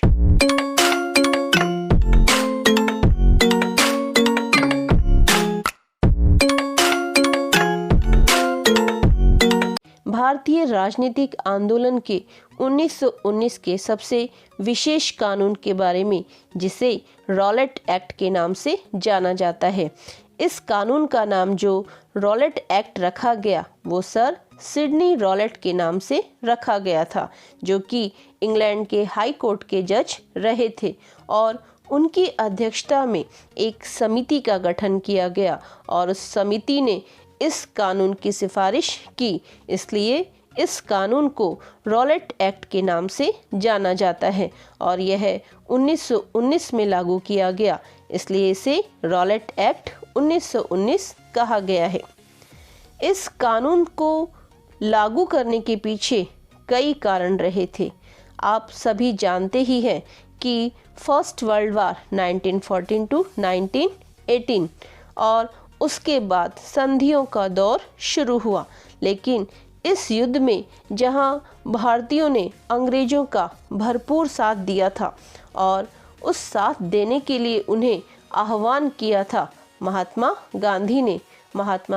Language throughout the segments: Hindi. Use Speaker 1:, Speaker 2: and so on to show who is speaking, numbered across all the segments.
Speaker 1: भारतीय राजनीतिक आंदोलन के 1919 के सबसे विशेष कानून के बारे में, जिसे रॉलेट एक्ट के नाम से जाना जाता है। इस कानून का नाम जो रॉलेट एक्ट रखा गया वो सर सिडनी रॉलेट के नाम से रखा गया था, जो कि इंग्लैंड के हाई कोर्ट के जज रहे थे। और उनकी अध्यक्षता में एक समिति का गठन किया गया और उस समिति ने इस कानून की सिफारिश की। इसलिए इस कानून को रॉलेट एक्ट के नाम से जाना जाता है और यह 1919 में लागू किया गया, इसलिए इसे रॉलेट एक्ट 1919 कहा गया है। इस कानून को लागू करने के पीछे कई कारण रहे थे। आप सभी जानते ही हैं कि फर्स्ट वर्ल्ड वार 1914 टू 1918 और उसके बाद संधियों का दौर शुरू हुआ। लेकिन इस युद्ध में जहां भारतीयों ने अंग्रेजों का भरपूर साथ दिया था और उस साथ देने के लिए उन्हें आह्वान किया था महात्मा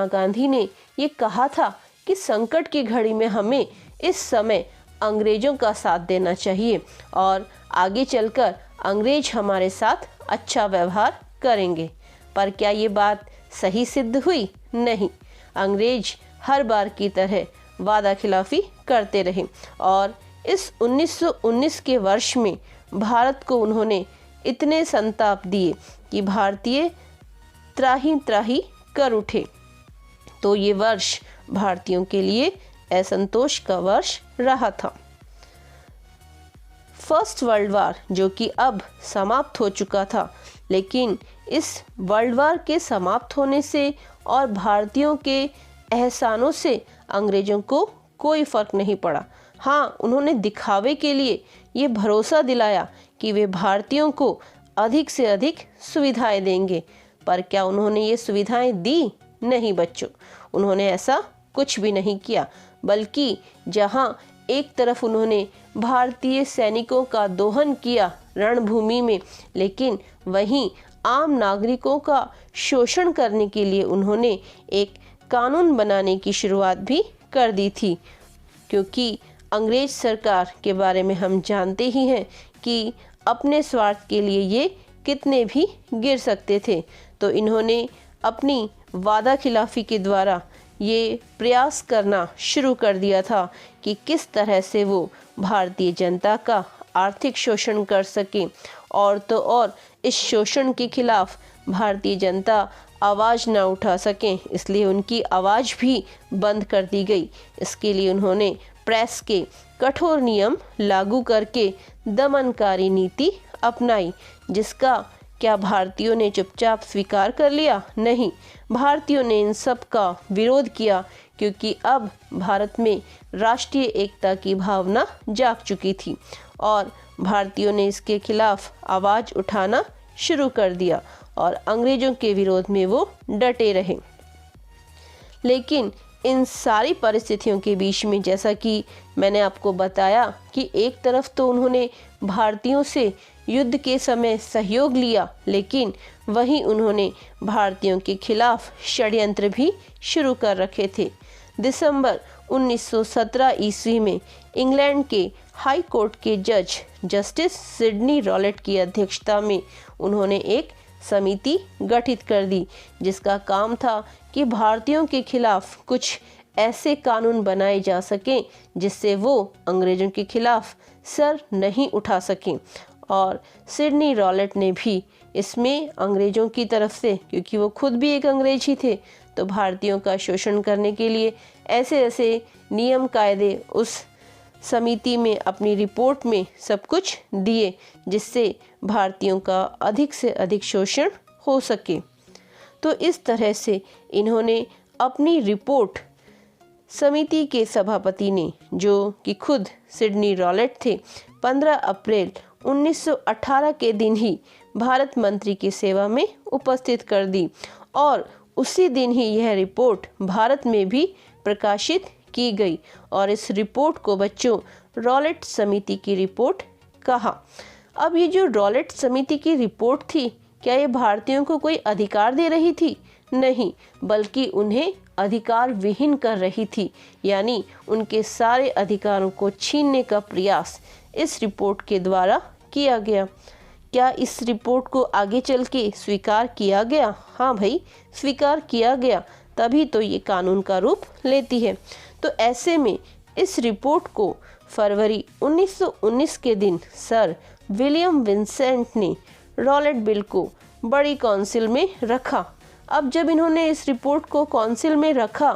Speaker 1: गांधी ने ये कहा था कि संकट की घड़ी में हमें इस समय अंग्रेजों का साथ देना चाहिए और आगे चलकर अंग्रेज हमारे साथ अच्छा व्यवहार करेंगे। पर क्या ये बात सही सिद्ध हुई? नहीं। अंग्रेज हर बार की तरह वादा खिलाफी करते रहे और इस 1919 के वर्ष में भारत को उन्होंने इतने संताप दिए कि भारतीय त्राही त्राही कर उठे। तो ये वर्ष भारतीयों के लिए असंतोष का वर्ष रहा था। फर्स्ट वर्ल्ड वार जो कि अब समाप्त हो चुका था, लेकिन इस वर्ल्ड वार के समाप्त होने से और भारतीयों के एहसानों से अंग्रेजों को कोई फर्क नहीं पड़ा। हाँ, उन्होंने दिखावे के लिए ये भरोसा दिलाया कि वे भारतीयों को अधिक से अधिक सुविधाएं देंगे, पर क्या उन्होंने ये सुविधाएं दी? नहीं बच्चों, उन्होंने ऐसा कुछ भी नहीं किया। बल्कि जहां एक तरफ उन्होंने भारतीय सैनिकों का दोहन किया रणभूमि में, लेकिन वहीं आम नागरिकों का शोषण करने के लिए उन्होंने एक कानून बनाने की शुरुआत भी कर दी थी। क्योंकि अंग्रेज सरकार के बारे में हम जानते ही हैं कि अपने स्वार्थ के लिए ये कितने भी गिर सकते थे। तो इन्होंने अपनी वादा खिलाफी के द्वारा ये प्रयास करना शुरू कर दिया था कि किस तरह से वो भारतीय जनता का आर्थिक शोषण कर सके। और तो और इस शोषण के खिलाफ भारतीय जनता आवाज़ ना उठा सकें, इसलिए उनकी आवाज़ भी बंद कर दी गई। इसके लिए उन्होंने प्रेस के कठोर नियम लागू करके दमनकारी नीति अपनाई, जिसका क्या भारतीयों ने चुपचाप स्वीकार कर लिया? नहीं, भारतीयों ने इन सब का विरोध किया, क्योंकि अब भारत में राष्ट्रीय एकता की भावना जाग चुकी थी और भारतीयों ने इसके खिलाफ आवाज़ उठाना शुरू कर दिया और अंग्रेजों के विरोध में वो डटे रहे। लेकिन इन सारी परिस्थितियों के बीच में, जैसा कि मैंने आपको बताया कि एक तरफ तो उन्होंने भारतीयों से युद्ध के समय सहयोग लिया, लेकिन वहीं उन्होंने भारतीयों के खिलाफ षड्यंत्र भी शुरू कर रखे थे। दिसंबर 1917 ईस्वी में इंग्लैंड के हाई कोर्ट के जज जस्टिस सिडनी रॉलेट की अध्यक्षता में उन्होंने एक समिति गठित कर दी, जिसका काम था कि भारतीयों के खिलाफ कुछ ऐसे कानून बनाए जा सकें जिससे वो अंग्रेजों के खिलाफ सर नहीं उठा सकें। और सिडनी रॉलेट ने भी इसमें अंग्रेजों की तरफ से, क्योंकि वो खुद भी एक अंग्रेज ही थे, तो भारतीयों का शोषण करने के लिए ऐसे ऐसे नियम कायदे उस समिति में अपनी रिपोर्ट में सब कुछ दिए, जिससे भारतीयों का अधिक से अधिक शोषण हो सके। तो इस तरह से इन्होंने अपनी रिपोर्ट समिति के सभापति ने, जो कि खुद सिडनी रॉलेट थे, 15 अप्रैल 1918 के दिन ही भारत मंत्री की सेवा में उपस्थित कर दी और उसी दिन ही यह रिपोर्ट भारत में भी प्रकाशित की गई और इस रिपोर्ट को बच्चों रॉलेट समिति की रिपोर्ट कहा। अब ये जो रॉलेट समिति की रिपोर्ट थी, क्या ये भारतीयों को कोई अधिकार दे रही थी? नहीं, बल्कि उन्हें अधिकार विहीन कर रही थी, यानी उनके सारे अधिकारों को छीनने का प्रयास इस रिपोर्ट के द्वारा किया गया। क्या इस रिपोर्ट को आगे चल के स्वीकार किया गया? हाँ भाई, स्वीकार किया गया, तभी तो ये कानून का रूप लेती है। तो ऐसे में इस रिपोर्ट को फरवरी 1919 के दिन सर विलियम विंसेंट ने रॉलेट बिल को बड़ी काउंसिल में रखा। अब जब इन्होंने इस रिपोर्ट को काउंसिल में रखा,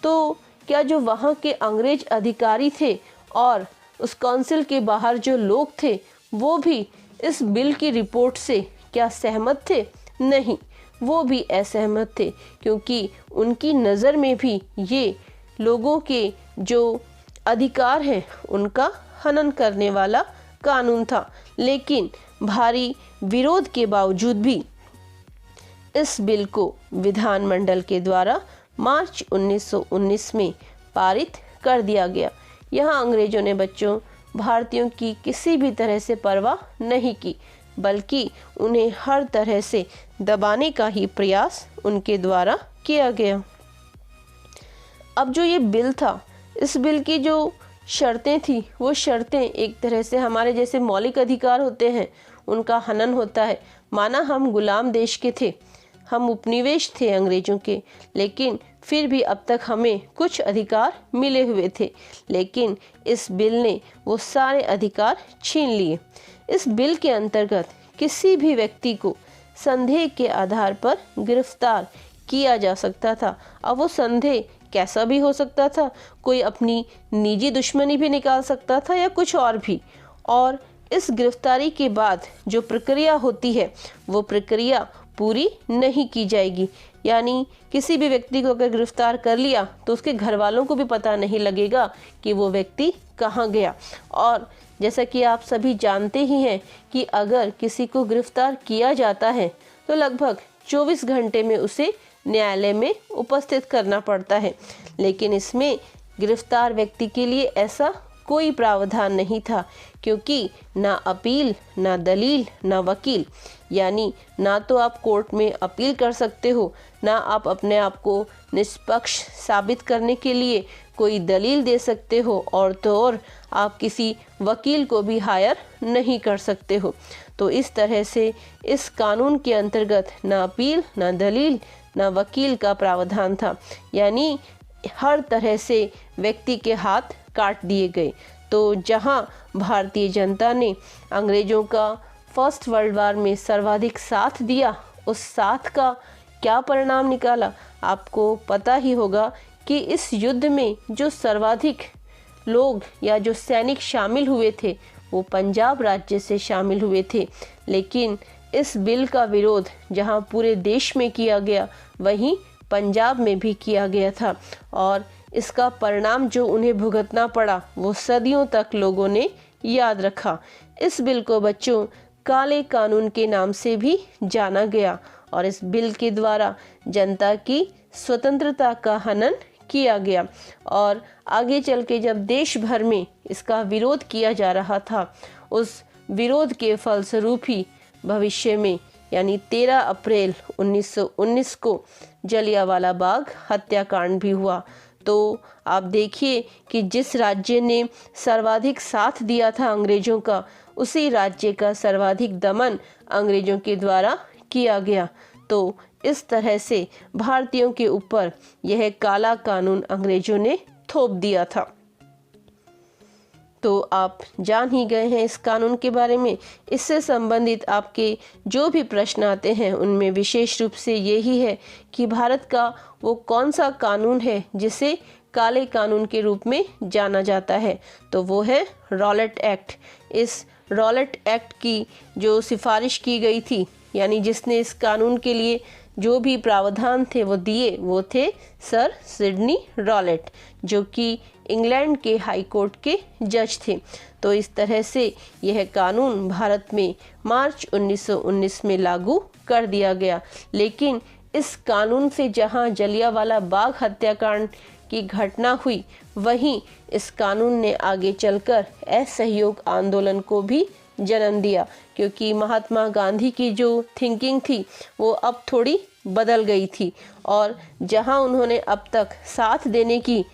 Speaker 1: तो क्या जो वहाँ के अंग्रेज अधिकारी थे और उस काउंसिल के बाहर जो लोग थे, वो भी इस बिल की रिपोर्ट से क्या सहमत थे? नहीं, वो भी असहमत थे, क्योंकि उनकी नज़र में भी ये लोगों के जो अधिकार हैं उनका हनन करने वाला कानून था। लेकिन भारी विरोध के बावजूद भी इस बिल को विधानमंडल के द्वारा मार्च 1919 में पारित कर दिया गया। यहाँ अंग्रेजों ने बच्चों भारतीयों की किसी भी तरह से परवाह नहीं की, बल्कि उन्हें हर तरह से दबाने का ही प्रयास उनके द्वारा किया गया। अब जो ये बिल था, इस बिल की जो शर्तें थी, वो शर्तें एक तरह से हमारे जैसे मौलिक अधिकार होते हैं उनका हनन होता है। माना हम गुलाम देश के थे, हम उपनिवेश थे अंग्रेजों के, लेकिन फिर भी अब तक हमें कुछ अधिकार मिले हुए थे, लेकिन इस बिल ने वो सारे अधिकार छीन लिए। इस बिल के अंतर्गत किसी भी व्यक्ति को संदेह के आधार पर गिरफ्तार किया जा सकता था। अब वो संदेह कैसा भी हो सकता था, कोई अपनी निजी दुश्मनी भी निकाल सकता था या कुछ और भी। और इस गिरफ्तारी के बाद जो प्रक्रिया होती है, वो प्रक्रिया पूरी नहीं की जाएगी। यानी किसी भी व्यक्ति को अगर गिरफ्तार कर लिया तो उसके घर वालों को भी पता नहीं लगेगा कि वो व्यक्ति कहाँ गया। और जैसा कि आप सभी जानते ही हैं कि अगर किसी को गिरफ्तार किया जाता है तो लगभग 24 घंटे में उसे न्यायालय में उपस्थित करना पड़ता है। लेकिन इसमें गिरफ्तार व्यक्ति के लिए ऐसा कोई प्रावधान नहीं था, क्योंकि ना अपील, ना दलील, ना वकील, यानी ना तो आप कोर्ट में अपील कर सकते हो, ना आप अपने आप को निष्पक्ष साबित करने के लिए कोई दलील दे सकते हो, और तो और आप किसी वकील को भी हायर नहीं कर सकते हो। तो इस तरह से इस कानून के अंतर्गत ना अपील, ना दलील, ना वकील का प्रावधान था, यानी हर तरह से व्यक्ति के हाथ काट दिए गए। तो जहां भारतीय जनता ने अंग्रेजों का फर्स्ट वर्ल्ड वार में सर्वाधिक साथ दिया, उस साथ का क्या परिणाम निकाला आपको पता ही होगा कि इस युद्ध में जो सर्वाधिक लोग या जो सैनिक शामिल हुए थे वो पंजाब राज्य से शामिल हुए थे। लेकिन इस बिल का विरोध जहां पूरे देश में किया गया, वहीं पंजाब में भी किया गया था, और इसका परिणाम जो उन्हें भुगतना पड़ा वो सदियों तक लोगों ने याद रखा। इस बिल को बच्चों काले कानून के नाम से भी जाना गया, और इस बिल के द्वारा जनता की स्वतंत्रता का हनन किया गया। और आगे चल के जब देश भर में इसका विरोध किया जा रहा था, उस विरोध के फलस्वरूप ही भविष्य में यानी 13 अप्रैल 1919 को जलियांवाला बाग हत्याकांड भी हुआ। तो आप देखिए कि जिस राज्य ने सर्वाधिक साथ दिया था अंग्रेजों का, उसी राज्य का सर्वाधिक दमन अंग्रेजों के द्वारा किया गया। तो इस तरह से भारतीयों के ऊपर यह काला कानून अंग्रेजों ने थोप दिया था। तो आप जान ही गए हैं इस कानून के बारे में। इससे संबंधित आपके जो भी प्रश्न आते हैं उनमें विशेष रूप से यही है कि भारत का वो कौन सा कानून है जिसे काले कानून के रूप में जाना जाता है, तो वो है रॉलेट एक्ट। इस रॉलेट एक्ट की जो सिफारिश की गई थी, यानी जिसने इस कानून के लिए जो भी प्रावधान थे वो दिए, वो थे सर सिडनी रॉलेट, जो कि इंग्लैंड के हाई कोर्ट के जज थे। तो इस तरह से यह कानून भारत में मार्च 1919 में लागू कर दिया गया। लेकिन इस कानून से जहां जलियांवाला बाग हत्याकांड की घटना हुई, वहीं इस कानून ने आगे चलकर असहयोग आंदोलन को भी जन्म दिया, क्योंकि महात्मा गांधी की जो थिंकिंग थी वो अब थोड़ी बदल गई थी और जहां उन्होंने अब तक साथ देने की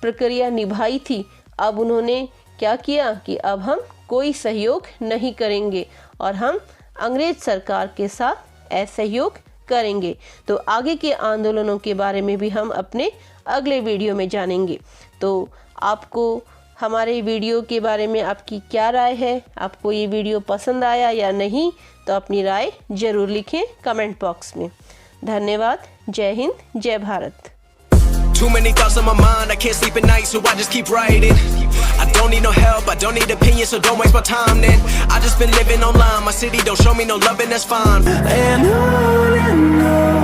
Speaker 1: प्रक्रिया निभाई थी, अब उन्होंने क्या किया कि अब हम कोई सहयोग नहीं करेंगे और हम अंग्रेज सरकार के साथ असहयोग करेंगे। तो आगे के आंदोलनों के बारे में भी हम अपने अगले वीडियो में जानेंगे। तो आपको हमारे वीडियो के बारे में आपकी क्या राय है? आपको ये वीडियो पसंद आया या नहीं? तो अपनी राय ज़रूर लिखें कमेंट बॉक्स में। धन्यवाद। जय हिंद, जय Bharat.
Speaker 2: Too many thoughts on my mind, I can't sleep at night, so I just keep writing. I don't need no help, I don't need opinions, so don't waste my time then. I just been living online, my city don't show me no love and that's fine. And on